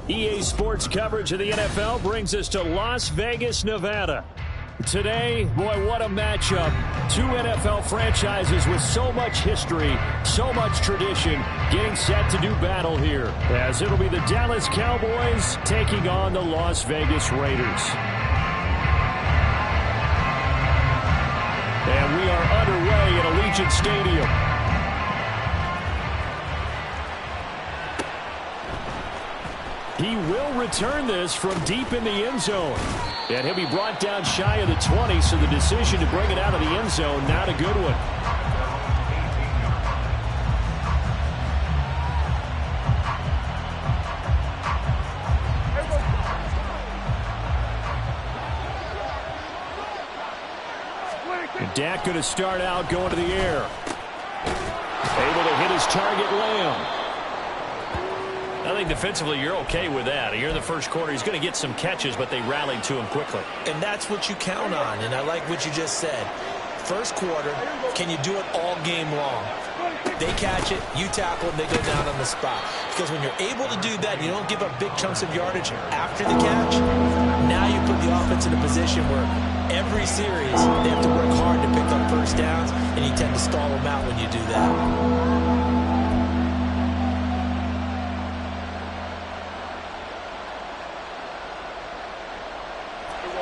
EA Sports coverage of the NFL brings us to Las Vegas, Nevada. Today, boy, what a matchup. Two NFL franchises with so much history, so much tradition, getting set to do battle here, as it'll be the Dallas Cowboys taking on the Las Vegas Raiders. And we are underway at Allegiant Stadium. He will return this from deep in the end zone. And he'll be brought down shy of the 20, so the decision to bring it out of the end zone, not a good one. And Dak going to start out going to the air. Able to hit his target, Lamb. I think defensively you're okay with that. Here in the first quarter, he's going to get some catches, but they rallied to him quickly. And that's what you count on, and I like what you just said. First quarter, can you do it all game long? They catch it, you tackle, and they go down on the spot. Because when you're able to do that, you don't give up big chunks of yardage after the catch. Now you put the offense in a position where every series they have to work hard to pick up first downs, and you tend to stall them out when you do that.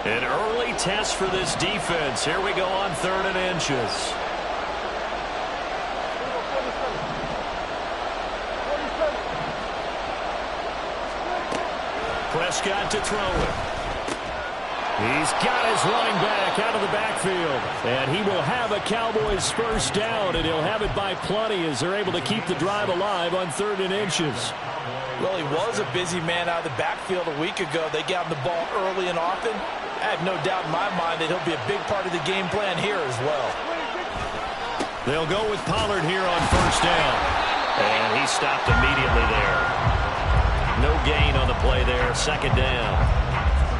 An early test for this defense. Here we go on 3rd and inches. Prescott to throw it. He's got his running back out of the backfield. And he will have a Cowboys first down, and he'll have it by plenty as they're able to keep the drive alive on 3rd and inches. Well, he was a busy man out of the backfield a week ago. They got him the ball early and often. I have no doubt in my mind that he'll be a big part of the game plan here as well. They'll go with Pollard here on first down. And he stopped immediately there. No gain on the play there. 2nd down.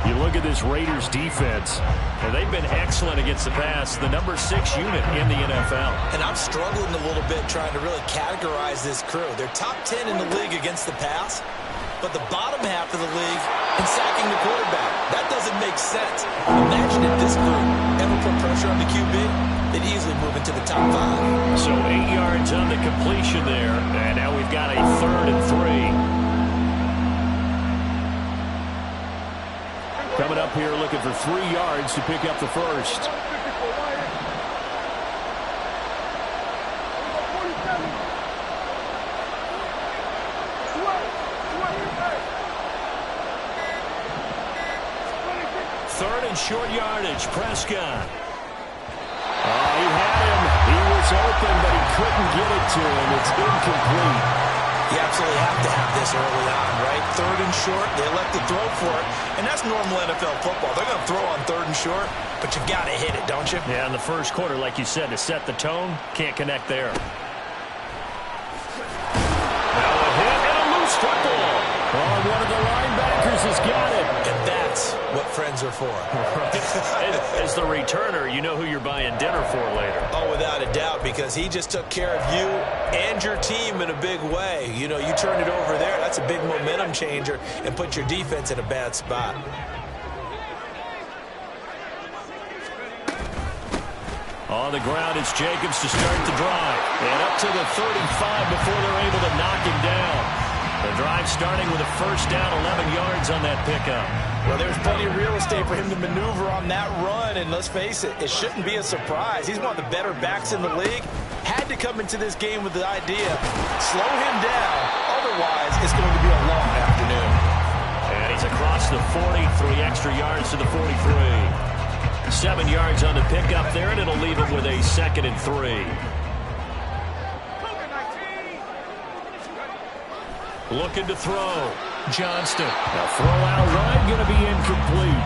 You look at this Raiders defense, and they've been excellent against the pass, the number 6 unit in the NFL. And I'm struggling a little bit trying to really categorize this crew. They're top 10 in the league against the pass, but the bottom half of the league in sacking the quarterback. That doesn't make sense. Imagine if this group ever put pressure on the QB, they'd easily move into the top 5. So 8 yards on the completion there, and now we've got a 3rd and 3. Coming up here looking for 3 yards to pick up the first. Third and short yardage, Prescott. He had him. He was open, but he couldn't get it to him. It's incomplete. You absolutely have to have this early on, right? 3rd and short, they elect to throw for it, and that's normal NFL football. They're going to throw on 3rd and short, but you got to hit it, don't you? Yeah, in the first quarter, like you said, to set the tone, can't connect there. Now a hit and a loose football. Oh, one of the linebackers has got it. And that's what friends are for. As the returner, you know who you're buying dinner for later. Oh, without a doubt, because he just took care of you and your team in a big way. You know, you turn it over there, that's a big momentum changer, and put your defense in a bad spot. On the ground, it's Jacobs to start the drive. And up to the 35 before they're able to knock him down. The drive starting with a first down, 11 yards on that pickup. Well, there's plenty of real estate for him to maneuver on that run, and let's face it, it shouldn't be a surprise. He's one of the better backs in the league. Had to come into this game with the idea, slow him down, otherwise it's going to be a long afternoon. And he's across the 40, 3 extra yards to the 43. 7 yards on the pickup there, and it'll leave him with a 2nd and 3. Looking to throw. Johnston. A throw out wide, going to be incomplete.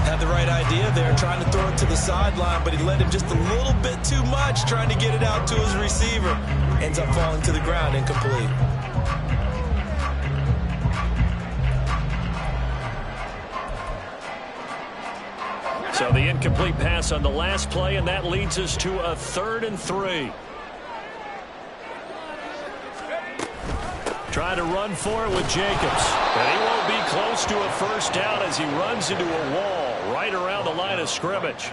Had the right idea there, trying to throw it to the sideline, but he let him just a little bit too much, trying to get it out to his receiver. Ends up falling to the ground, incomplete. So the incomplete pass on the last play, and that leads us to a 3rd and 3. Trying to run for it with Jacobs. And he won't be close to a first down as he runs into a wall right around the line of scrimmage.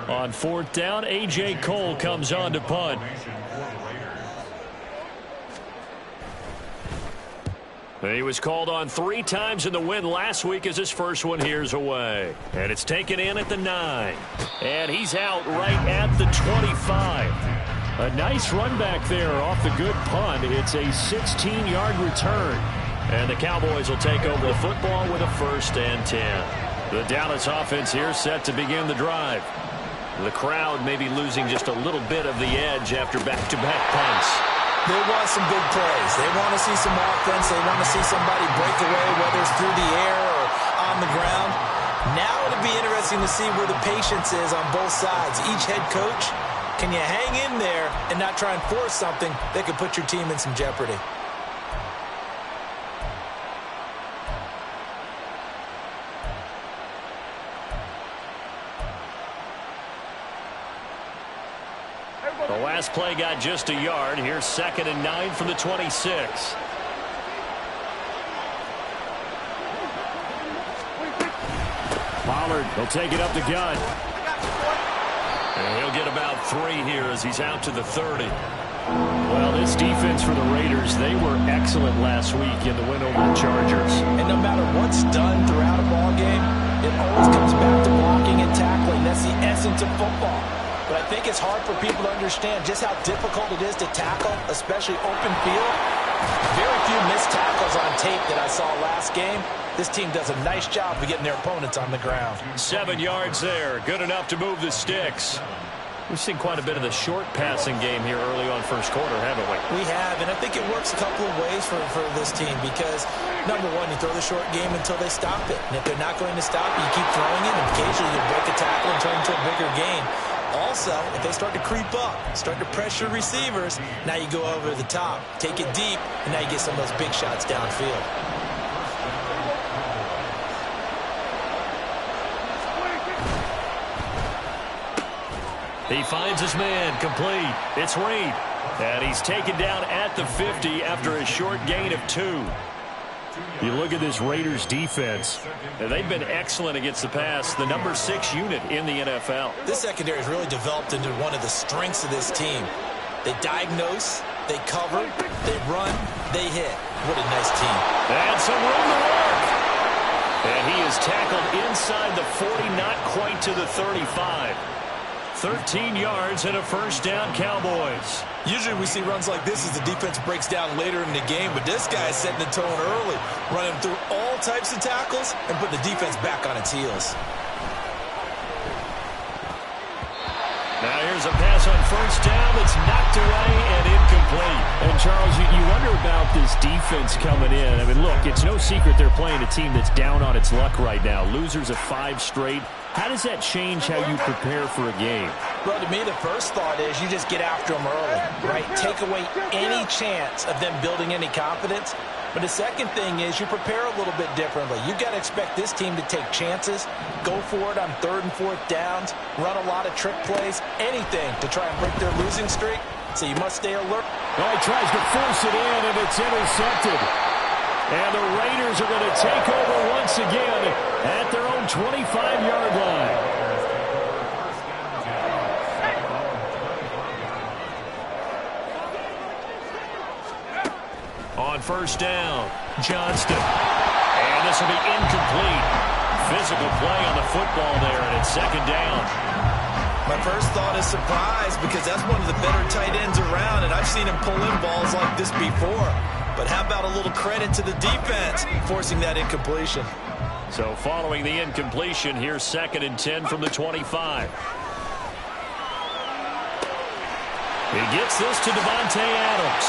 On 4th down, A.J. Cole comes on to punt. He was called on 3 times in the win last week as his first one here's away. And it's taken in at the 9. And he's out right at the 25. A nice run back there off the good punt. It's a 16-yard return. And the Cowboys will take over the football with a 1st and 10. The Dallas offense here set to begin the drive. The crowd may be losing just a little bit of the edge after back-to-back punts. They want some big plays. They want to see some offense. They want to see somebody break away, whether it's through the air or on the ground. Now it'll be interesting to see where the patience is on both sides. Each head coach, can you hang in there and not try and force something that could put your team in some jeopardy? The last play got just a yard. Here's 2nd and 9 from the 26. Pollard will take it up the gut. And he'll get about 3 here as he's out to the 30. Well, this defense for the Raiders, they were excellent last week in the win over the Chargers. And no matter what's done throughout a ball game, it always comes back to blocking and tackling. That's the essence of football. But I think it's hard for people to understand just how difficult it is to tackle, especially open field. Very few missed tackles on tape that I saw last game. This team does a nice job of getting their opponents on the ground. 7 yards there. Good enough to move the sticks. We've seen quite a bit of the short passing game here early on first quarter, haven't we? We have, and I think it works a couple of ways for this team because, number one, you throw the short game until they stop it. And if they're not going to stop it, you keep throwing it, and occasionally you break a tackle and turn it into a bigger gain. Also, if they start to creep up, start to pressure receivers, now you go over the top, take it deep, and now you get some of those big shots downfield. He finds his man, complete. It's Reed. And he's taken down at the 50 after a short gain of 2. You look at this Raiders defense, and they've been excellent against the pass, the number 6 unit in the NFL. This secondary has really developed into one of the strengths of this team. They diagnose, they cover, they run, they hit. What a nice team. And some room to work. And he is tackled inside the 40, not quite to the 35. 13 yards and a first down, Cowboys. Usually we see runs like this as the defense breaks down later in the game, but this guy is setting the tone early, running through all types of tackles and putting the defense back on its heels. Now here's a pass on first down that's knocked away and incomplete. And Charles, you wonder about this defense coming in. I mean, look, it's no secret they're playing a team that's down on its luck right now. Losers of 5 straight. How does that change how you prepare for a game? Well, to me, the first thought is you just get after them early, right? Take away any chance of them building any confidence. But the second thing is you prepare a little bit differently. You've got to expect this team to take chances, go for it on 3rd and 4th downs, run a lot of trick plays, anything to try and break their losing streak. So you must stay alert. Well, he tries to force it in, and it's intercepted. And the Raiders are going to take over once again at their own 25-yard line. On first down, Johnston. And this will be incomplete. Physical play on the football there, and it's 2nd down. My first thought is surprise because that's one of the better tight ends around, and I've seen him pull in balls like this before. But how about a little credit to the defense forcing that incompletion? So following the incompletion, here's 2nd and 10 from the 25. He gets this to Devontae Adams.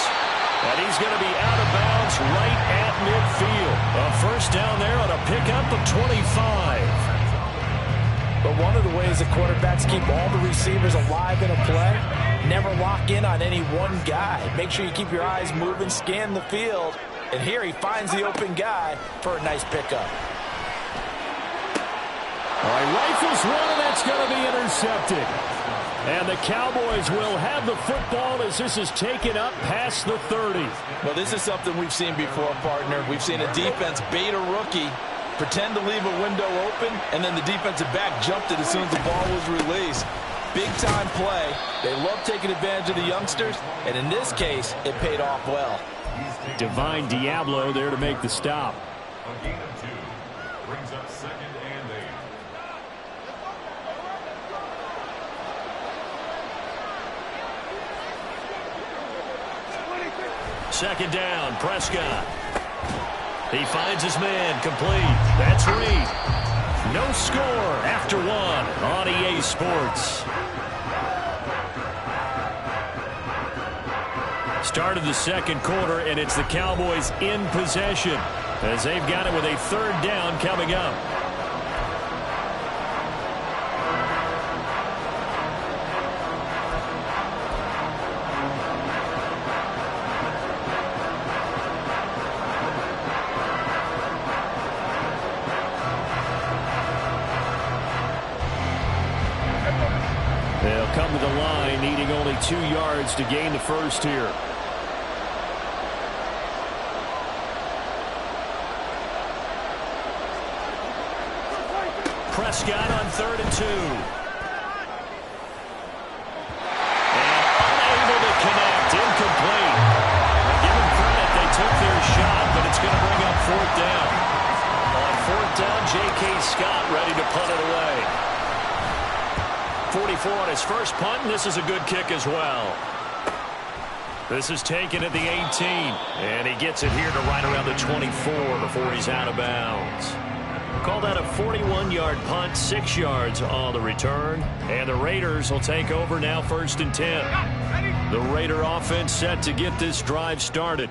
And he's going to be out of bounds right at midfield. A first down there on a pickup of 25. But one of the ways that quarterbacks keep all the receivers alive in a play, never lock in on any one guy. Make sure you keep your eyes moving, scan the field. And here he finds the open guy for a nice pickup. All right, rifles one, and that's going to be intercepted. And the Cowboys will have the football as this is taken up past the 30. Well, this is something we've seen before, partner. We've seen a defense bait a rookie, pretend to leave a window open, and then the defensive back jumped it as soon as the ball was released. Big-time play. They love taking advantage of the youngsters, and in this case, it paid off well. Divine Diablo there to make the stop. A gain of 2 brings up 2nd and 8. Second down, Prescott. He finds his man, complete. That's Reed. No score after 1 on EA Sports. Start of the second quarter, and it's the Cowboys in possession as they've got it with a 3rd down coming up. They'll come to the line, needing only 2 yards to gain the first here. Prescott on 3rd and 2. And unable to connect, incomplete. Now give them credit, they took their shot, but it's going to bring up 4th down. On 4th down, J.K. Scott ready to punt it away. 44 on his first punt, and this is a good kick as well. This is taken at the 18, and he gets it here to right around the 24 before he's out of bounds. Call that a 41-yard punt, 6 yards on the return, and the Raiders will take over now 1st and 10. The Raider offense set to get this drive started.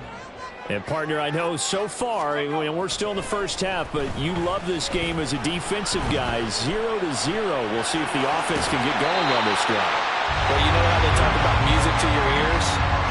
And, partner, I know so far, we're still in the first half, but you love this game as a defensive guy. 0-0. We'll see if the offense can get going on this drive. Well, you know how they talk about music to your ears?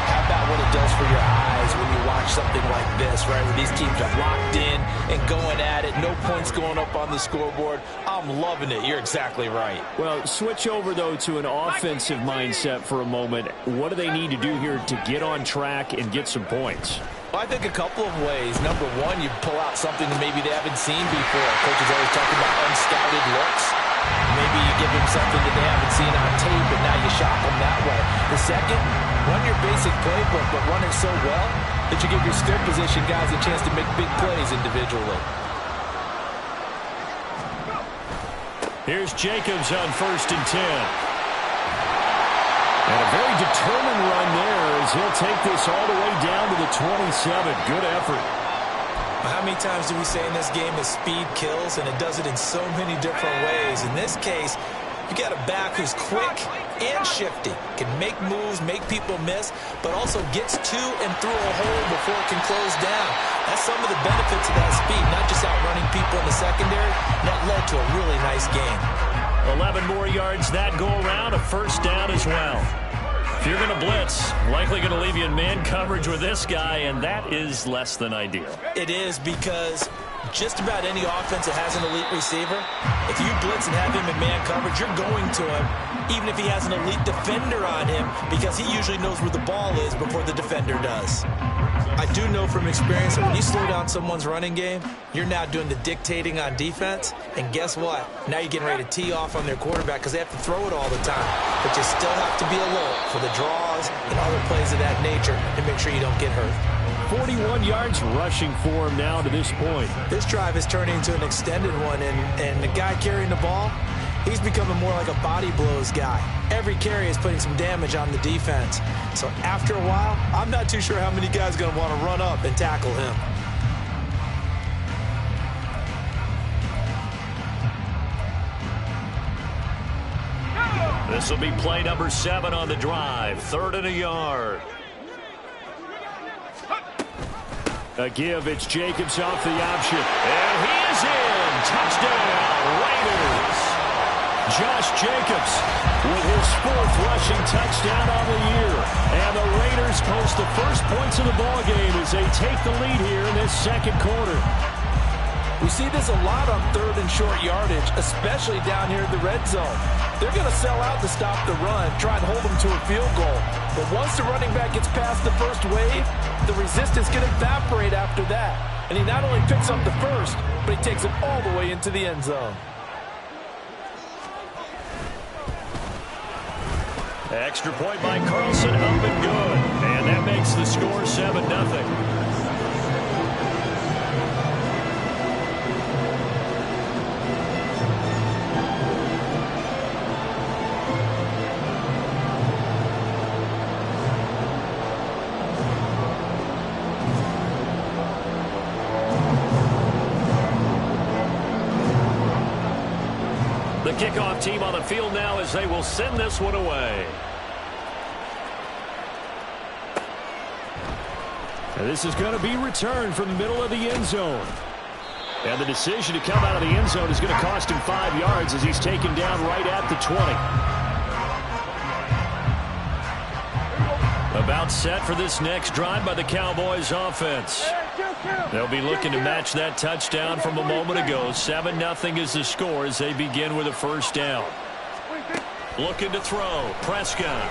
How about what it does for your eyes when you watch something like this, right? Where these teams are locked in and going at it. No points going up on the scoreboard. I'm loving it. You're exactly right. Well, switch over, though, to an offensive mindset for a moment. What do they need to do here to get on track and get some points? Well, I think a couple of ways. Number one, you pull out something that maybe they haven't seen before. Coaches always talk about unscouted looks. Maybe you give them something that they haven't seen on tape, and now you shock them that way. The second, run your basic playbook, but run it so well that you give your skill position guys a chance to make big plays individually. Here's Jacobs on 1st and 10. And a very determined run there as he'll take this all the way down to the 27. Good effort. How many times do we say in this game that speed kills, and it does it in so many different ways? In this case, you got a back who's quick and shifty, can make moves, make people miss, but also gets to and through a hole before it can close down. That's some of the benefits of that speed, not just outrunning people in the secondary. And that led to a really nice game. 11 more yards that go around, a 1st down as well. If you're going to blitz, likely going to leave you in man coverage with this guy, and that is less than ideal. It is, because just about any offense that has an elite receiver, if you blitz and have him in man coverage, you're going to him, even if he has an elite defender on him, because he usually knows where the ball is before the defender does. I do know from experience that when you slow down someone's running game, you're now doing the dictating on defense, and guess what? Now you're getting ready to tee off on their quarterback because they have to throw it all the time. But you still have to be alert for the draws and other plays of that nature to make sure you don't get hurt. 41 yards rushing for him now to this point. This drive is turning into an extended one, and the guy carrying the ball, he's becoming more like a body blows guy. Every carry is putting some damage on the defense. So after a while, I'm not too sure how many guys are going to want to run up and tackle him. This will be play number 7 on the drive. 3rd and a yard. A give, it's Jacobs off the option. And he is in. Touchdown, Raiders. Josh Jacobs with his 4th rushing touchdown on the year. And the Raiders post the first points of the ballgame as they take the lead here in this second quarter. We see this a lot on third and short yardage, especially down here in the red zone. They're going to sell out to stop the run, try and hold them to a field goal. But once the running back gets past the first wave, the resistance can evaporate after that. And he not only picks up the first, but he takes it all the way into the end zone. Extra point by Carlson, up and good. And that makes the score 7-0. The kickoff team on the field now as they will send this one away. And this is going to be returned from the middle of the end zone. And the decision to come out of the end zone is going to cost him 5 yards as he's taken down right at the 20. About set for this next drive by the Cowboys offense. They'll be looking to match that touchdown from a moment ago. 7-0 is the score as they begin with a first down. Looking to throw. Prescott.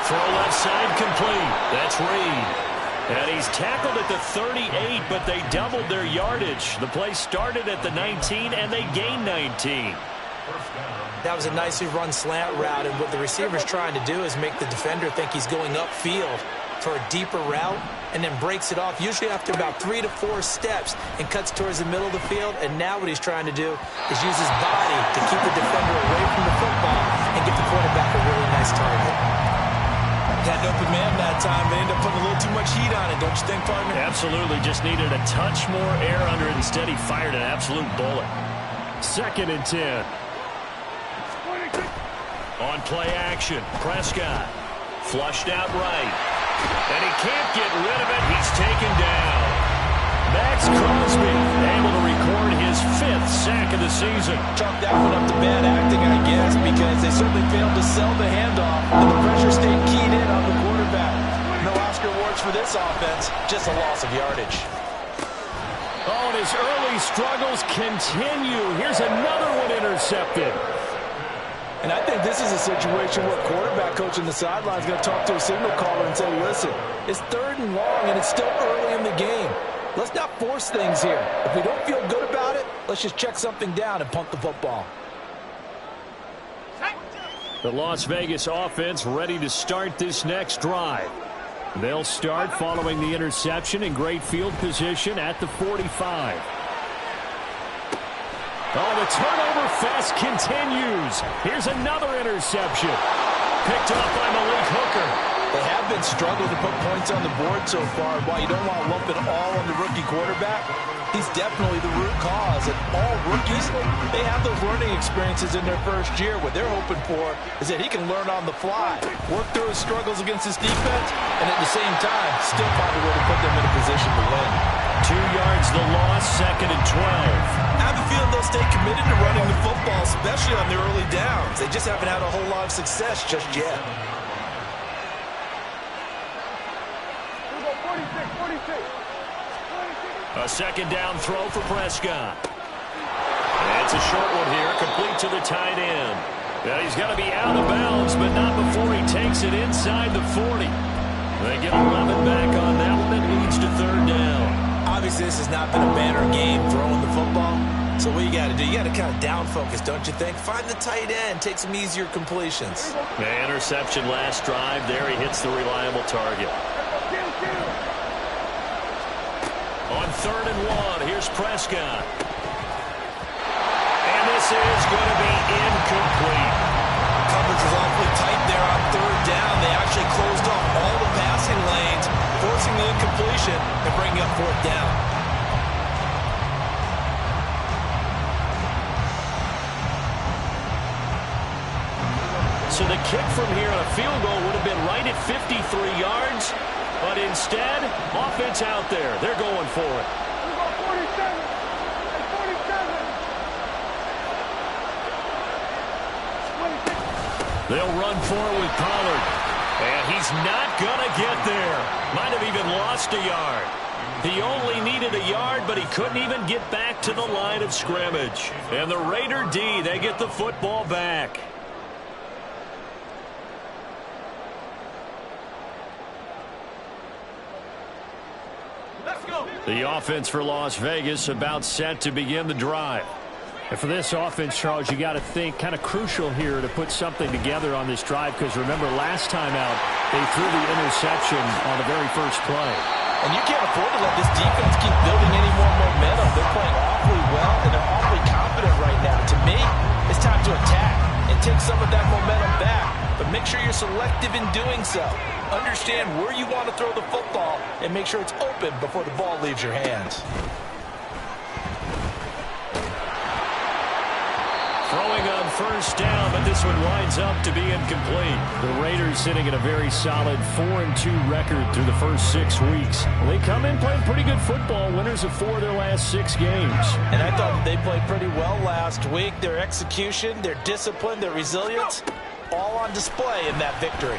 Throw left side complete. That's Reed. And he's tackled at the 38, but they doubled their yardage. The play started at the 19, and they gained 19. That was a nicely run slant route, and what the receiver's trying to do is make the defender think he's going upfield for a deeper route, and then breaks it off, usually after about 3 to 4 steps, and cuts towards the middle of the field. And now what he's trying to do is use his body to keep the defender away from the football and get the quarterback a really nice target. Had an open man that time. They ended up putting a little too much heat on it, don't you think, partner? Absolutely. Just needed a touch more air under it. Instead, he fired an absolute bullet. 2nd and 10. On play action, Prescott. Flushed out right. And he can't get rid of it. He's taken down. Max Crosby able to record his 5th sack of the season. Chalk that one up to bad acting, I guess, because they certainly failed to sell the handoff, and the pressure stayed keyed in on the quarterback. No Oscar awards for this offense, just a loss of yardage. Oh, and his early struggles continue. Here's another one intercepted. And I think this is a situation where quarterback coach on the sideline is going to talk to a signal caller and say, listen, it's 3rd and long, and it's still early in the game. Let's not force things here. If we don't feel good about it, let's just check something down and punt the football. The Las Vegas offense ready to start this next drive. They'll start following the interception in great field position at the 45. Oh, the turnover fest continues. Here's another interception. Picked up by Malik Hooker. They have been struggling to put points on the board so far. While you don't want to lump it all on the rookie quarterback, he's definitely the root cause. And all rookies, they have those learning experiences in their first year. What they're hoping for is that he can learn on the fly, work through his struggles against his defense, and at the same time, still find a way to put them in a position to win. 2 yards the loss, 2nd and 12. I have a feeling they'll stay committed to running the football, especially on their early downs. They just haven't had a whole lot of success just yet. A 2nd down throw for Prescott. And it's a short one here, complete to the tight end. Well, he's got to be out of bounds, but not before he takes it inside the 40. They get 11 back on that one. It leads to 3rd down. Obviously, this has not been a banner game throwing the football. So what you got to do, you got to kind of down focus, don't you think? Find the tight end, take some easier completions. The interception last drive. There he hits the reliable target. On 3rd and 1, here's Prescott. And this is going to be incomplete. Coverage was awfully tight there on 3rd down. They actually closed off all the passing lanes, forcing the incompletion and bringing up 4th down. So the kick from here on a field goal would have been right at 53 yards. But instead, offense out there. They're going for it. They'll run for it with Pollard. And he's not going to get there. Might have even lost a yard. He only needed a yard, but he couldn't even get back to the line of scrimmage. And the Raider D, they get the football back. The offense for Las Vegas about set to begin the drive. And for this offense, Charles, you got to think kind of crucial here to put something together on this drive, because remember last time out they threw the interception on the very first play. And you can't afford to let this defense keep building any more momentum. They're playing awfully well, and they're awfully confident right now. To me, it's time to attack and take some of that momentum back. But make sure you're selective in doing so. Understand where you want to throw the football and make sure it's open before the ball leaves your hands. Throwing on first down, but this one winds up to be incomplete. The Raiders sitting at a very solid 4-2 record through the first 6 weeks. Well, they come in playing pretty good football, winners of 4 of their last 6 games. And I thought they played pretty well last week. Their execution, their discipline, their resilience, all on display in that victory.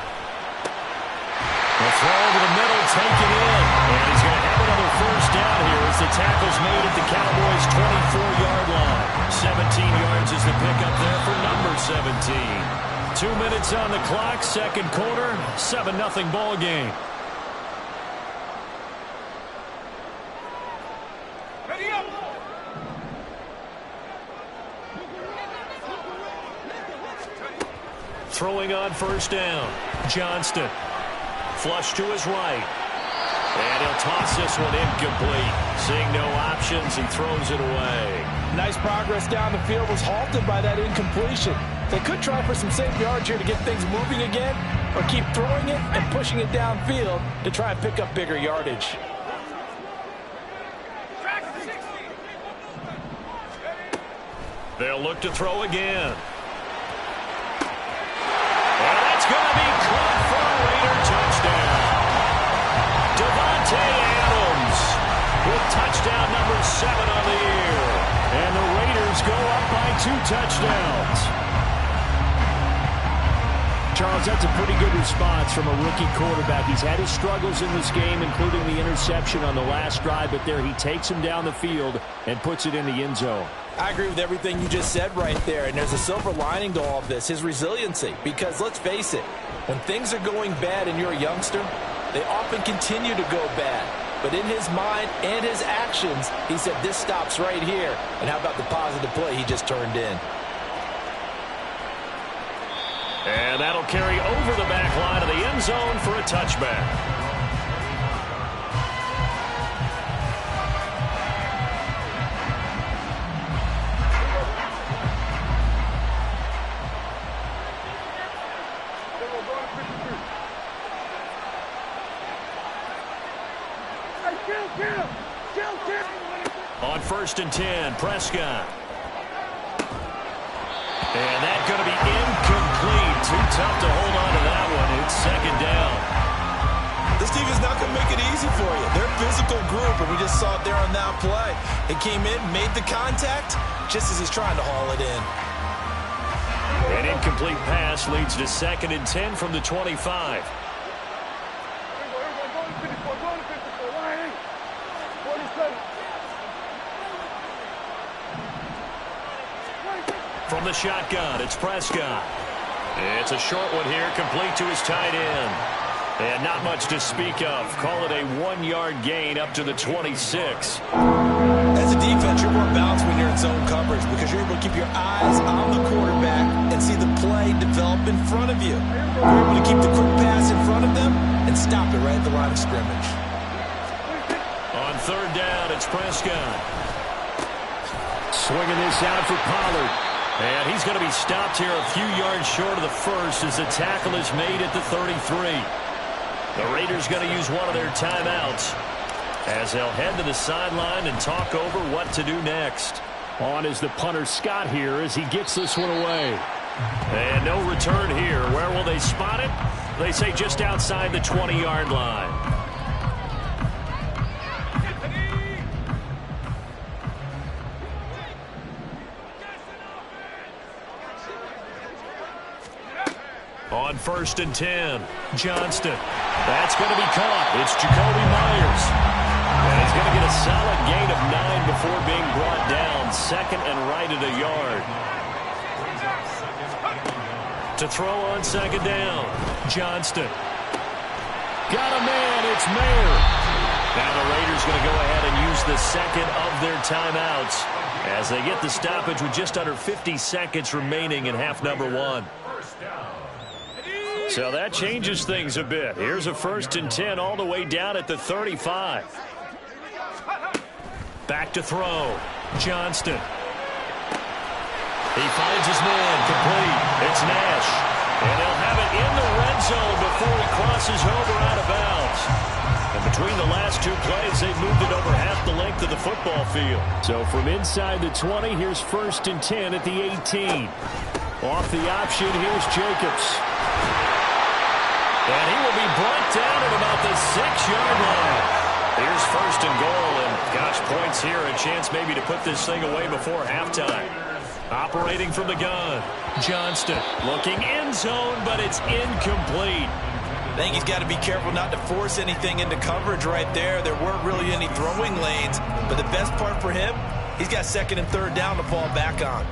The throw over the middle, taken in. And he's going to have another first down here as the tackle's made at the Cowboys' 24-yard line. 17 yards is the pickup there for number 17. 2 minutes on the clock, second quarter, 7-0 ball game. Throwing on first down, Johnston. Flush to his right. And he'll toss this one incomplete. Seeing no options, he throws it away. Nice progress down the field, was halted by that incompletion. They could try for some safe yards here to get things moving again, or keep throwing it and pushing it downfield to try and pick up bigger yardage. They'll look to throw again. And that's going to be caught for a Raider touchdown. Devontae Adams with touchdown number 7 on the year. And the Raiders go up by 2 touchdowns. Charles, that's a pretty good response from a rookie quarterback. He's had his struggles in this game, including the interception on the last drive, but there he takes him down the field and puts it in the end zone. I agree with everything you just said right there, and there's a silver lining to all of this, his resiliency. Because let's face it, when things are going bad and you're a youngster, they often continue to go bad. But in his mind and his actions, he said, this stops right here. And how about the positive play he just turned in? And that'll carry over the back line of the end zone for a touchback. On 1st and 10, Prescott. And that's going to be incomplete. Too tough to hold on to that one. It's 2nd down. This team is not going to make it easy for you. They're a physical group, and we just saw it there on that play. It came in, made the contact, just as he's trying to haul it in. An incomplete pass leads to 2nd and 10 from the 25. From the shotgun, it's Prescott. It's a short one here, complete to his tight end. And not much to speak of. Call it a 1-yard gain up to the 26. As a defense, you're more balanced when you're in zone coverage because you're able to keep your eyes on the quarterback and see the play develop in front of you. You're able to keep the quick pass in front of them and stop it right at the line of scrimmage. On 3rd down, it's Prescott. Swinging this out for Pollard. And he's going to be stopped here a few yards short of the first as the tackle is made at the 33. The Raiders going to use one of their timeouts as they'll head to the sideline and talk over what to do next. On is the punter Scott here as he gets this one away. And no return here. Where will they spot it? They say just outside the 20-yard line. On 1st and 10, Johnston. That's going to be caught. It's Jacoby Myers. And he's going to get a solid gain of 9 before being brought down. Second and right at a yard. To throw on second down, Johnston. Got a man, it's Mayer. Now the Raiders going to go ahead and use the second of their timeouts as they get the stoppage with just under 50 seconds remaining in half number 1. So that changes things a bit. Here's a 1st and 10 all the way down at the 35. Back to throw, Johnston. He finds his man, complete. It's Nash. And they'll have it in the red zone before he crosses over out of bounds. And between the last 2 plays, they've moved it over half the length of the football field. So from inside the 20, here's 1st and 10 at the 18. Off the option, here's Jacobs. And he will be brought down at about the 6-yard line. Here's 1st and goal, and gosh, points here, a chance maybe to put this thing away before halftime. Operating from the gun, Johnston looking end zone, but it's incomplete. I think he's got to be careful not to force anything into coverage right there. There weren't really any throwing lanes, but the best part for him, he's got 2nd and 3rd down to fall back on.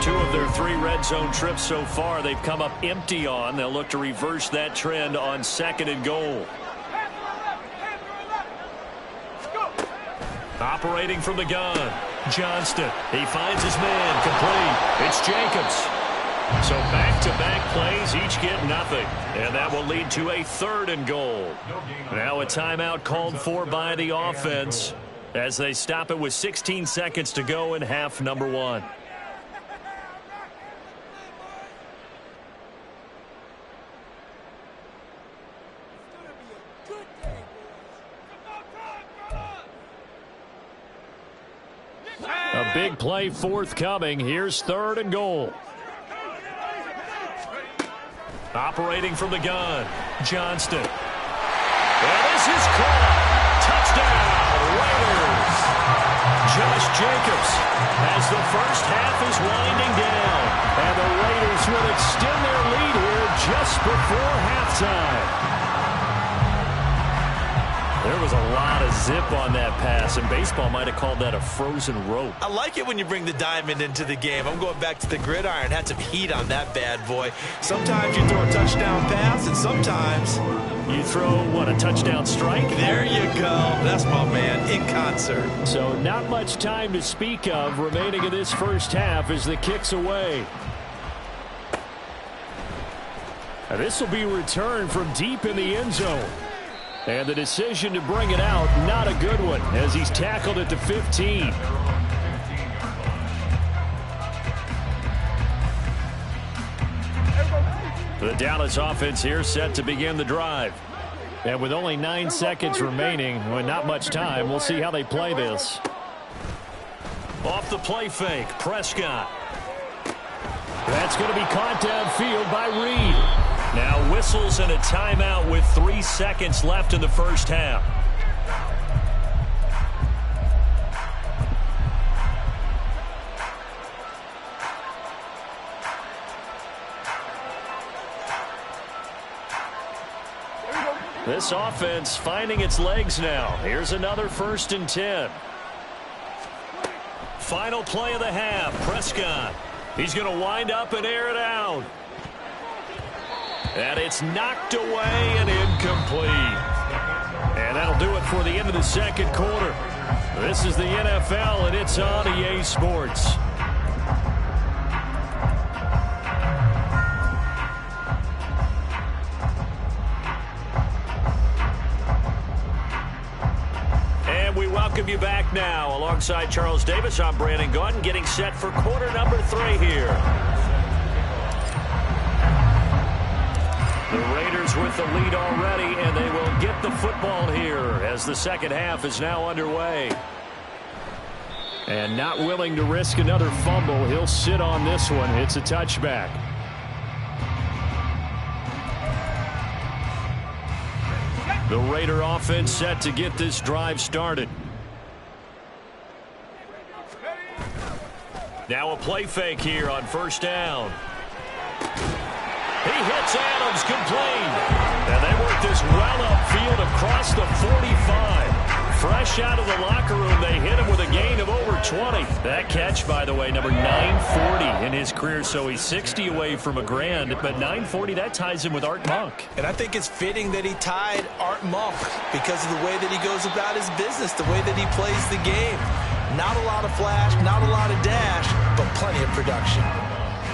Two of their 3 red zone trips so far they've come up empty on. They'll look to reverse that trend on 2nd and goal. Operating from the gun, Johnston. He finds his man, complete. It's Jacobs. So back-to-back plays, each get nothing. And that will lead to a 3rd and goal. Now a timeout called for by the offense as they stop it with 16 seconds to go in half number 1. A big play forthcoming. Here's 3rd and goal. Operating from the gun, Johnston. And this is caught. Touchdown, Raiders. Josh Jacobs as the first half is winding down. And the Raiders will extend their lead here just before halftime. There was a lot of zip on that pass, and baseball might have called that a frozen rope. I like it when you bring the diamond into the game. I'm going back to the gridiron. Had some heat on that bad boy. Sometimes you throw a touchdown pass, and sometimes you throw, what, a touchdown strike? There you go. That's my man in concert. So not much time to speak of remaining in this first half as the kick's away. Now this will be returned from deep in the end zone. And the decision to bring it out, not a good one, as he's tackled at the 15. The Dallas offense here set to begin the drive. And with only 9 seconds remaining, with not much time, we'll see how they play this. Off the play fake, Prescott. That's going to be caught downfield by Reed. Now whistles and a timeout with 3 seconds left in the first half. This offense finding its legs now. Here's another 1st and 10. Final play of the half, Prescott. He's going to wind up and air it out. And it's knocked away and incomplete. And that'll do it for the end of the second quarter. This is the NFL, and it's on EA Sports. And we welcome you back now. Alongside Charles Davis, I'm Brandon Gaudin, getting set for quarter number 3 here. The Raiders with the lead already, and they will get the football here as the second half is now underway. And not willing to risk another fumble, he'll sit on this one. It's a touchback. The Raider offense set to get this drive started. Now a play fake here on first down. He hits Adams complete. And they work this well upfield across the 45. Fresh out of the locker room, they hit him with a gain of over 20. That catch, by the way, number 940 in his career, so he's 60 away from a grand, but 940, that ties him with Art Monk. And I think it's fitting that he tied Art Monk because of the way that he goes about his business, the way that he plays the game. Not a lot of flash, not a lot of dash, but plenty of production.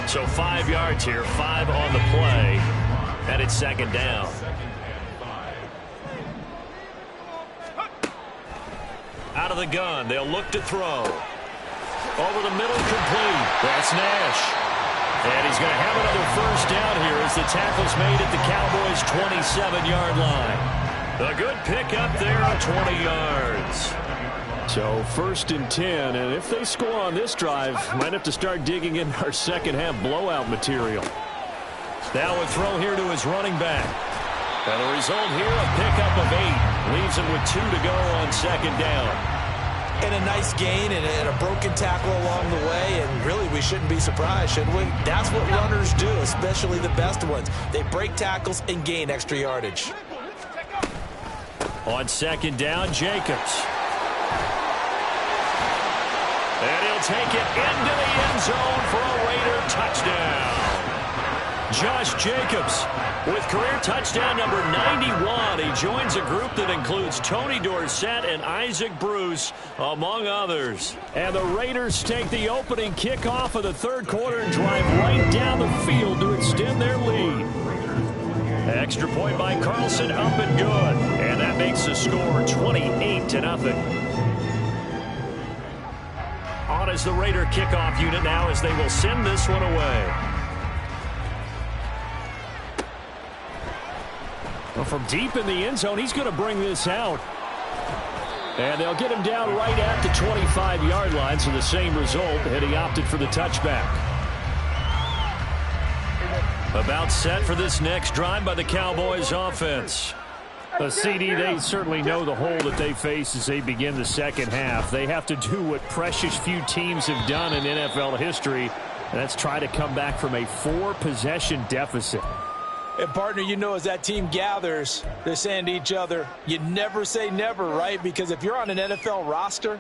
So 5 yards here, 5 on the play, and it's second down. Out of the gun, they'll look to throw. Over the middle, complete. That's Nash. And he's going to have another first down here as the tackle's made at the Cowboys' 27-yard line. A good pickup there, 20 yards. So first and 10, and if they score on this drive, might have to start digging in our second half blowout material. Now a throw here to his running back. And the result here, a pickup of 8. Leaves him with 2 to go on second down. And a nice gain and a broken tackle along the way, and really we shouldn't be surprised, should we? That's what runners do, especially the best ones. They break tackles and gain extra yardage. On second down, Jacobs. And he'll take it into the end zone for a Raider touchdown. Josh Jacobs with career touchdown number 91. He joins a group that includes Tony Dorsett and Isaac Bruce, among others. And the Raiders take the opening kickoff of the third quarter and drive right down the field to extend their lead. Extra point by Carlson, up and good. And that makes the score 28-0. On as the Raider kickoff unit now as they will send this one away. Well, from deep in the end zone, he's going to bring this out. And they'll get him down right at the 25-yard line, so the same result, and he opted for the touchback. About set for this next drive by the Cowboys offense. CD, they certainly know the hole that they face as they begin the second half. They have to do what precious few teams have done in NFL history, and that's try to come back from a 4-possession deficit. And, partner, you know, as that team gathers, they're saying to each other, you never say never, right? Because if you're on an NFL roster,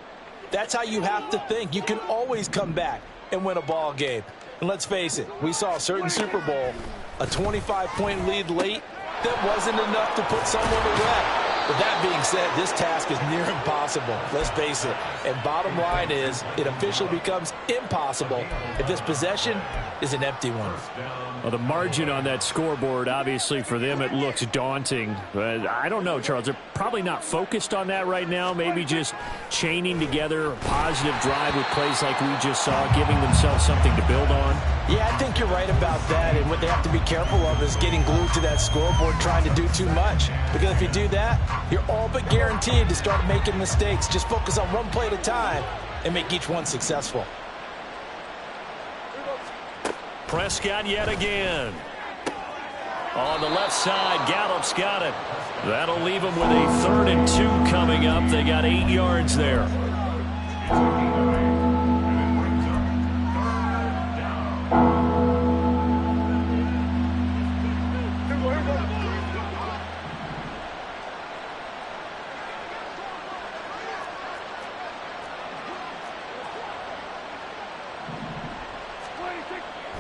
that's how you have to think. You can always come back and win a ball game. And let's face it, we saw a certain Super Bowl, a 25-point lead late, that wasn't enough to put someone to rest. But that being said, this task is near impossible. Let's face it. And bottom line is, it officially becomes impossible if this possession is an empty one. Well, the margin on that scoreboard, obviously for them, it looks daunting. But I don't know, Charles. They're probably not focused on that right now. Maybe just chaining together a positive drive with plays like we just saw, giving themselves something to build on. Yeah, I think you're right about that. And what they have to be careful of is getting glued to that scoreboard, trying to do too much. Because if you do that, you're all but guaranteed to start making mistakes. Just focus on one play at a time and make each one successful. Prescott yet again. On the left side, Gallup's got it. That'll leave them with a 3rd and 2 coming up. They got 8 yards there.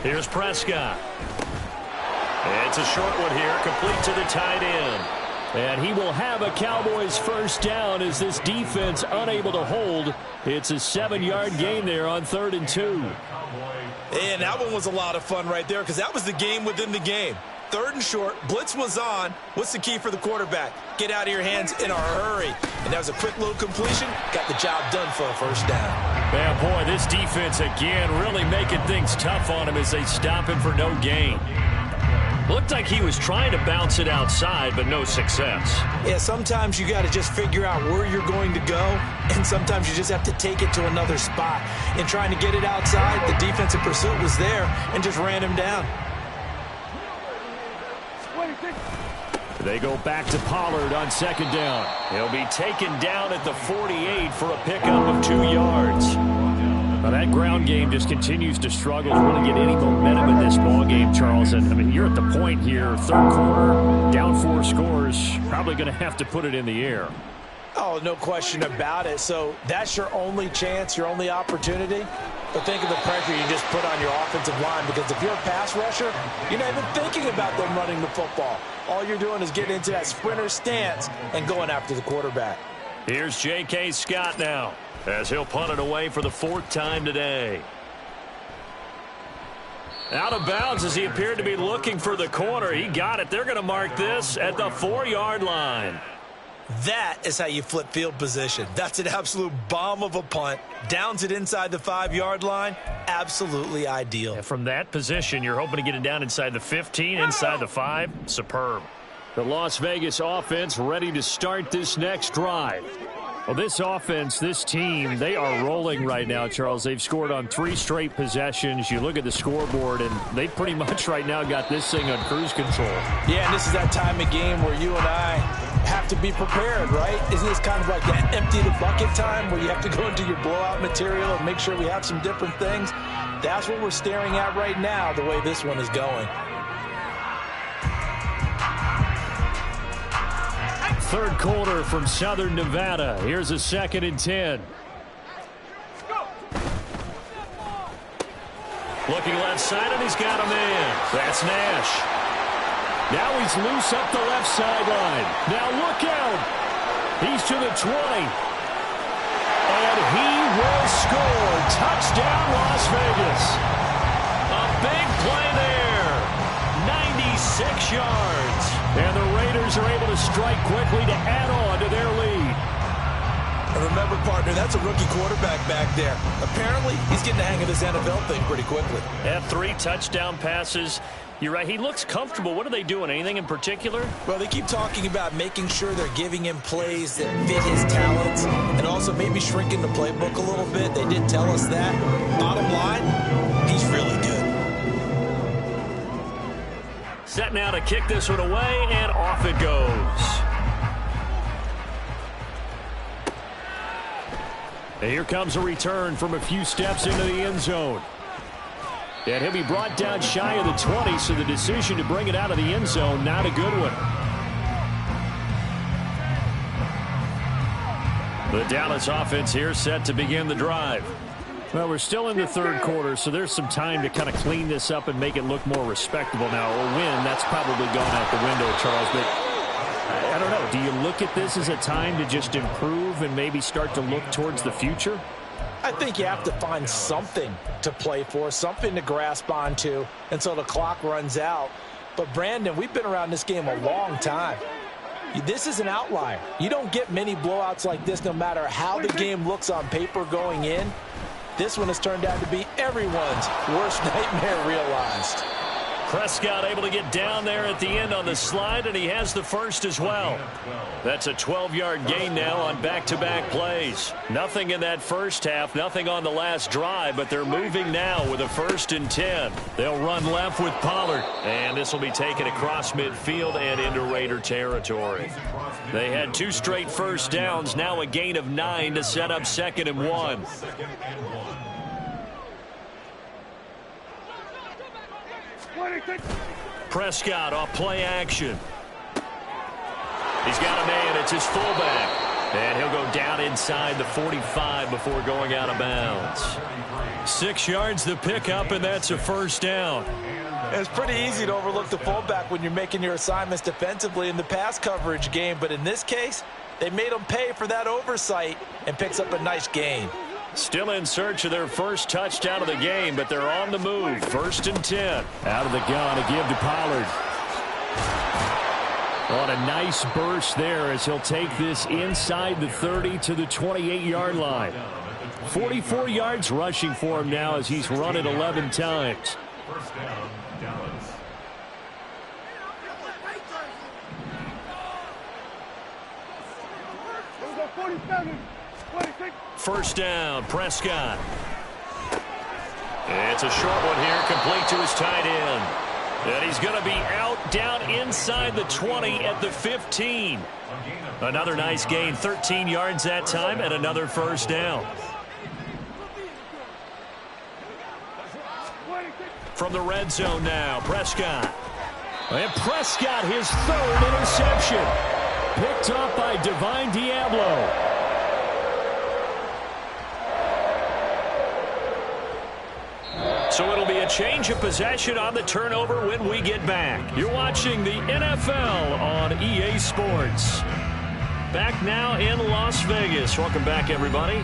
Here's Prescott. It's a short one here, complete to the tight end. And he will have a Cowboys first down as this defense unable to hold. It's a 7-yard gain there on 3rd and 2. And that one was a lot of fun right there because that was the game within the game. 3rd and short, blitz was on. What's the key for the quarterback? Get out of your hands in a hurry. And that was a quick little completion. Got the job done for a first down. Man, boy, this defense again really making things tough on him as they stop him for no gain. Looked like he was trying to bounce it outside, but no success. Yeah, sometimes you got to just figure out where you're going to go, and sometimes you just have to take it to another spot. In trying to get it outside, the defensive pursuit was there and just ran him down. They go back to Pollard on second down. He'll be taken down at the 48 for a pickup of 2 yards. Well, that ground game just continues to struggle to really get any momentum in this ball game, Charles. And I mean, you're at the point here, third quarter, down 4 scores, probably going to have to put it in the air. Oh, no question about it. So that's your only chance, your only opportunity. But think of the pressure you just put on your offensive line, because if you're a pass rusher, you're not even thinking about them running the football. All you're doing is getting into that sprinter stance and going after the quarterback. Here's J.K. Scott now, as he'll punt it away for the 4th time today. Out of bounds as he appeared to be looking for the corner. He got it. They're going to mark this at the 4-yard line. That is how you flip field position. That's an absolute bomb of a punt. Downs it inside the 5-yard line. Absolutely ideal. And from that position, you're hoping to get it down inside the 15, inside the 5. Superb. The Las Vegas offense ready to start this next drive. Well, this offense, this team, they are rolling right now, Charles. They've scored on 3 straight possessions. You look at the scoreboard, and they pretty much right now got this thing on cruise control. Yeah, and this is that time of game where you and I have to be prepared, right? Isn't this kind of like that empty the bucket time where you have to go into your blowout material and make sure we have some different things? That's what we're staring at right now, the way this one is going. Third quarter from Southern Nevada. Here's a 2nd and 10. Looking left side, and he's got a man. That's Nash. Now he's loose up the left sideline. Now look out. He's to the 20. And he will score. Touchdown, Las Vegas. A big play there. 96 yards. And the Raiders are able to strike quickly to add on to their lead. And remember, partner, that's a rookie quarterback back there. Apparently, he's getting the hang of this NFL thing pretty quickly. Had 3 touchdown passes. You're right, he looks comfortable. What are they doing? Anything in particular? Well, they keep talking about making sure they're giving him plays that fit his talents and also maybe shrinking the playbook a little bit. They did tell us that. Bottom line, he's really good. Set now to kick this one away, and off it goes. And here comes a return from a few steps into the end zone. And he'll be brought down shy of the 20, so the decision to bring it out of the end zone, not a good one. The Dallas offense here set to begin the drive. Well, we're still in the third quarter, so there's some time to kind of clean this up and make it look more respectable now. A win, that's probably gone out the window, Charles. But I don't know. Do you look at this as a time to just improve and maybe start to look towards the future? I think you have to find something to play for, something to grasp onto until the clock runs out. But, Brandon, we've been around this game a long time. This is an outlier. You don't get many blowouts like this no matter how the game looks on paper going in. This one has turned out to be everyone's worst nightmare realized. Prescott able to get down there at the end on the slide, and he has the first as well. That's a 12-yard gain now on back-to-back plays. Nothing in that first half, nothing on the last drive, but they're moving now with a 1st and 10. They'll run left with Pollard, and this will be taken across midfield and into Raider territory. They had 2 straight first downs, now a gain of 9 to set up 2nd and 1. Prescott off play action. He's got a man. It's his fullback. And he'll go down inside the 45 before going out of bounds. 6 yards the pickup, and that's a 1st down. It's pretty easy to overlook the fullback when you're making your assignments defensively in the pass coverage game. But in this case, they made him pay for that oversight and picks up a nice gain. Still in search of their first touchdown of the game, but they're on the move. 1st and 10. Out of the gun to give to Pollard. On a nice burst there as he'll take this inside the 30 to the 28-yard line. 44 yards rushing for him now as he's run it 11 times. First down, Dallas. First down, Prescott. It's a short one here, complete to his tight end. And he's going to be out down inside the 20 at the 15. Another nice gain, 13 yards that time, and another 1st down. from the red zone now. Prescott. And Prescott, his third interception. Picked up by Divine Diablo. So it'll be a change of possession on the turnover when we get back. You're watching the NFL on EA Sports. Back now in Las Vegas. Welcome back, everybody.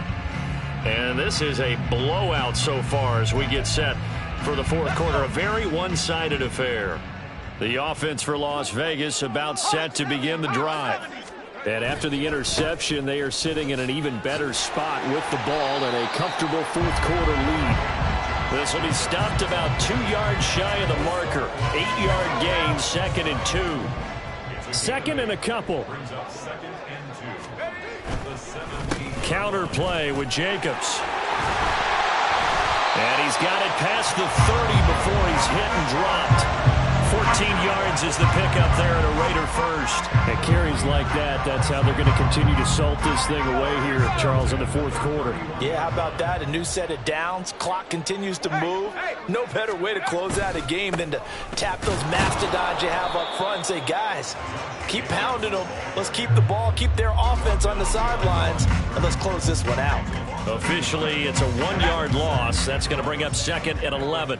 And this is a blowout so far as we get set for the fourth quarter. A very one-sided affair. The offense for Las Vegas about set to begin the drive. And after the interception, they are sitting in an even better spot with the ball and a comfortable fourth quarter lead. This will be stopped about 2 yards shy of the marker. 8-yard gain, 2nd and 2. Second and a couple. Counter play with Jacobs. And he's got it past the 30 before he's hit and dropped. 14 yards is the pickup there at a Raider first. And carries like that, that's how they're going to continue to salt this thing away here, Charles, in the fourth quarter. Yeah, how about that? A new set of downs. Clock continues to move. No better way to close out a game than to tap those mastodons you have up front and say, guys, keep pounding them. Let's keep the ball, keep their offense on the sidelines, and let's close this one out. Officially, it's a 1-yard loss. That's going to bring up 2nd and 11.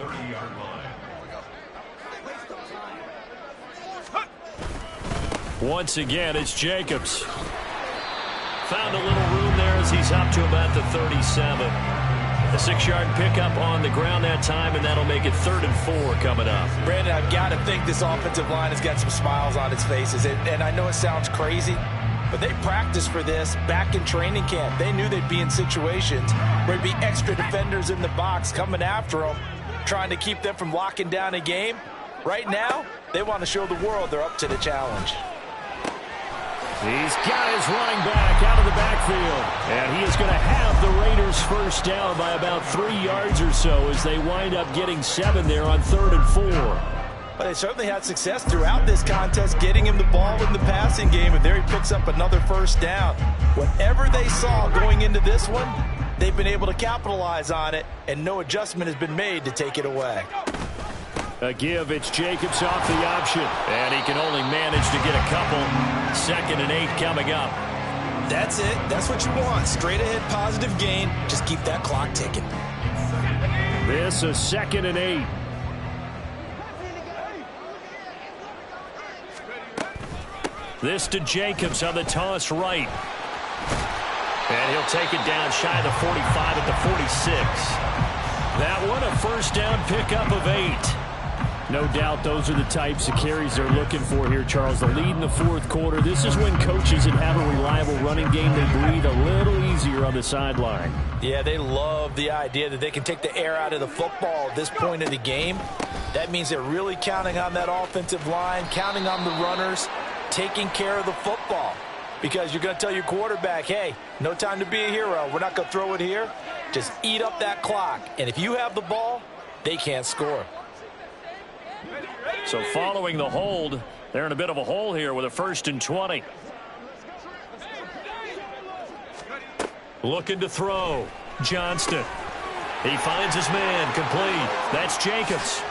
Once again, it's Jacobs. Found a little room there as he's up to about the 37. A 6-yard pickup on the ground that time, and that'll make it 3rd and 4 coming up. Brandon, I've got to think this offensive line has got some smiles on its faces. And I know it sounds crazy, but they practiced for this back in training camp. They knew they'd be in situations where there'd be extra defenders in the box coming after them, trying to keep them from locking down a game. Right now, they want to show the world they're up to the challenge. He's got his running back out of the backfield. And he is going to have the Raiders first down by about 3 yards or so as they wind up getting 7 there on 3rd and 4. But they certainly had success throughout this contest, getting him the ball in the passing game, and there he picks up another first down. Whatever they saw going into this one, they've been able to capitalize on it, and no adjustment has been made to take it away. A give, it's Jacobs off the option, and he can only manage to get a couple. 2nd and 8 coming up. That's it. That's what you want. Straight ahead positive gain. Just keep that clock ticking. This is 2nd and 8. This to Jacobs on the toss right. And he'll take it down shy of the 45 at the 46. That one a first down pickup of 8. No doubt those are the types of carries they're looking for here, Charles. The lead in the fourth quarter. This is when coaches that have a reliable running game, they breathe a little easier on the sideline. Yeah, they love the idea that they can take the air out of the football at this point of the game. That means they're really counting on that offensive line, counting on the runners, taking care of the football. Because you're going to tell your quarterback, hey, no time to be a hero. We're not going to throw it here. Just eat up that clock. And if you have the ball, they can't score. So following the hold, they're in a bit of a hole here with a 1st and 20. Looking to throw. Johnston. He finds his man complete. That's Jacobs.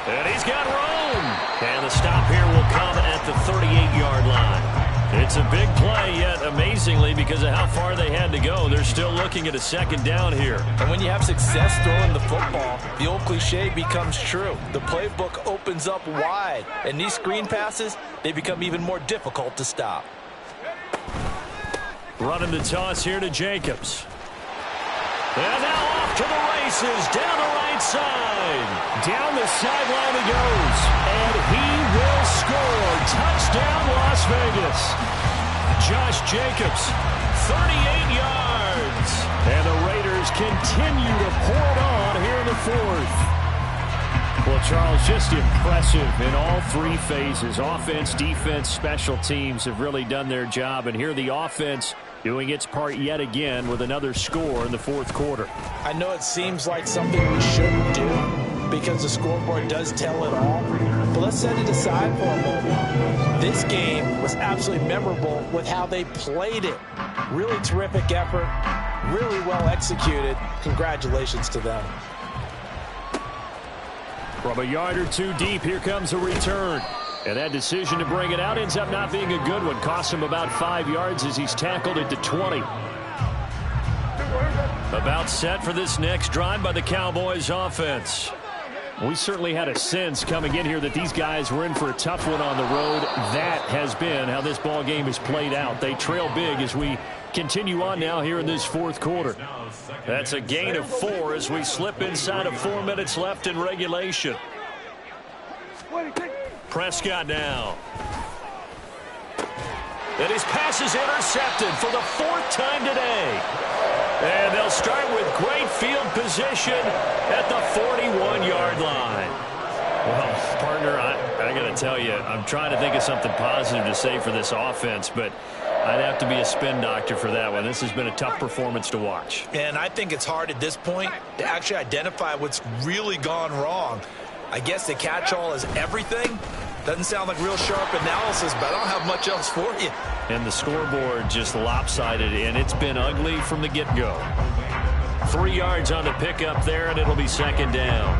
And he's got room. And the stop here will come at the 38-yard line. It's a big play, yet amazingly, because of how far they had to go, they're still looking at a 2nd down here. And when you have success throwing the football, the old cliche becomes true. The playbook opens up wide, and these screen passes, they become even more difficult to stop. Running the toss here to Jacobs. And now off to the races, down the right side. Down the sideline he goes. And he will score. Touchdown, Las Vegas. Josh Jacobs, 38 yards. And the Raiders continue to pour it on here in the fourth. Well, Charles, just impressive in all 3 phases. Offense, defense, special teams have really done their job. And here the offense doing its part yet again with another score in the fourth quarter. I know it seems like something we shouldn't do because the scoreboard does tell it all, but let's set it aside for a moment. This game was absolutely memorable with how they played it. Really terrific effort, really well executed. Congratulations to them. From a yard or two deep, here comes a return. And that decision to bring it out ends up not being a good one. Costs him about 5 yards as he's tackled at the 20. About set for this next drive by the Cowboys offense. We certainly had a sense coming in here that these guys were in for a tough one on the road. That has been how this ball game has played out. They trail big as we continue on now here in this fourth quarter. That's a gain of 4 as we slip inside of 4 minutes left in regulation. Prescott now. And his pass is intercepted for the 4th time today. And they'll start with great field position at the 41-yard line. Well, partner, I got to tell you, I'm trying to think of something positive to say for this offense, but I'd have to be a spin doctor for that one. This has been a tough performance to watch. And I think it's hard at this point to actually identify what's really gone wrong. I guess the catch-all is everything. Doesn't sound like real sharp analysis, but I don't have much else for you. And the scoreboard just lopsided, and it's been ugly from the get-go. 3 yards on the pickup there, and it'll be second down.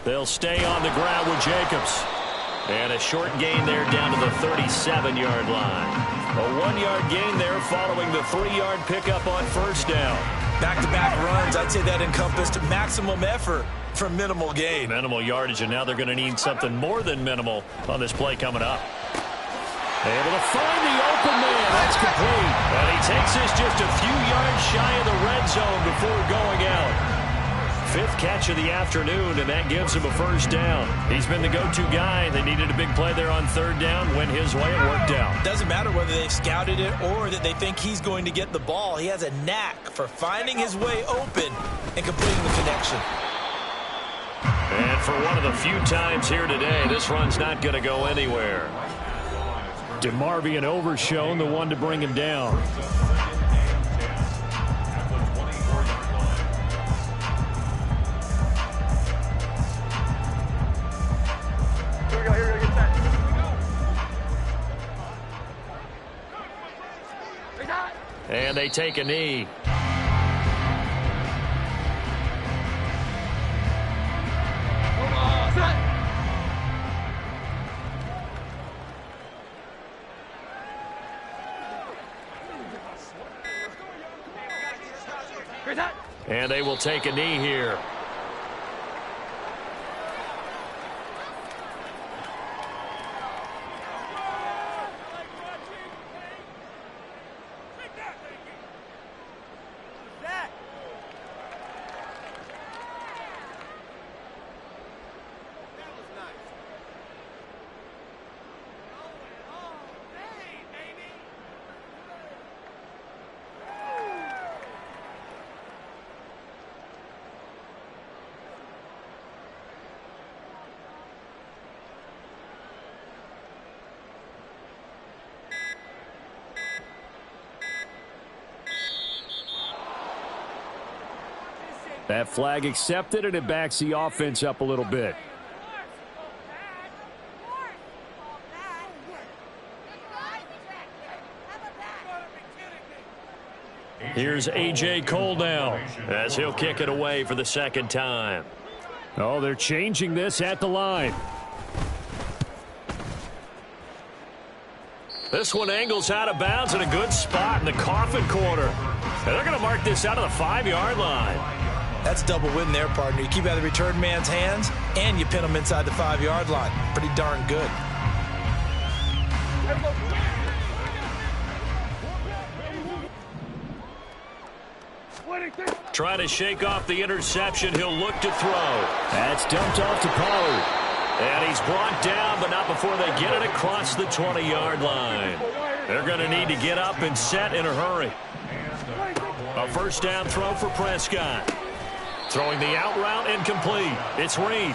They'll stay on the ground with Jacobs. And a short gain there down to the 37-yard line. A 1-yard gain there following the 3-yard pickup on first down. Back-to-back runs, I'd say that encompassed maximum effort for minimal gain. Minimal yardage, and now they're going to need something more than minimal on this play coming up. Able to find the open man. That's complete. And he takes this just a few yards shy of the red zone before going out. 5th catch of the afternoon, and that gives him a first down. He's been the go-to guy. They needed a big play there on 3rd down. Went his way. It worked out. Doesn't matter whether they've scouted it or that they think he's going to get the ball. He has a knack for finding his way open and completing the connection. And for one of the few times here today, this run's not going to go anywhere. DeMarvion Overshown, the one to bring him down. And they take a knee. And they will take a knee here. That flag accepted, and it backs the offense up a little bit. Here's A.J. Cole now as he'll kick it away for the 2nd time. Oh, they're changing this at the line. This one angles out of bounds in a good spot in the coffin corner. And they're going to mark this out of the 5-yard line. That's double win there, partner. You keep out of the return man's hands, and you pin him inside the 5-yard line. Pretty darn good. Trying to shake off the interception. He'll look to throw. That's dumped off to Pollard. And he's brought down, but not before they get it across the 20-yard line. They're going to need to get up and set in a hurry. A first down throw for Prescott. Throwing the out route incomplete. It's Reed.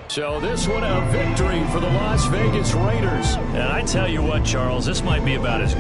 So this one a victory for the Las Vegas Raiders. And I tell you what, Charles, this might be about as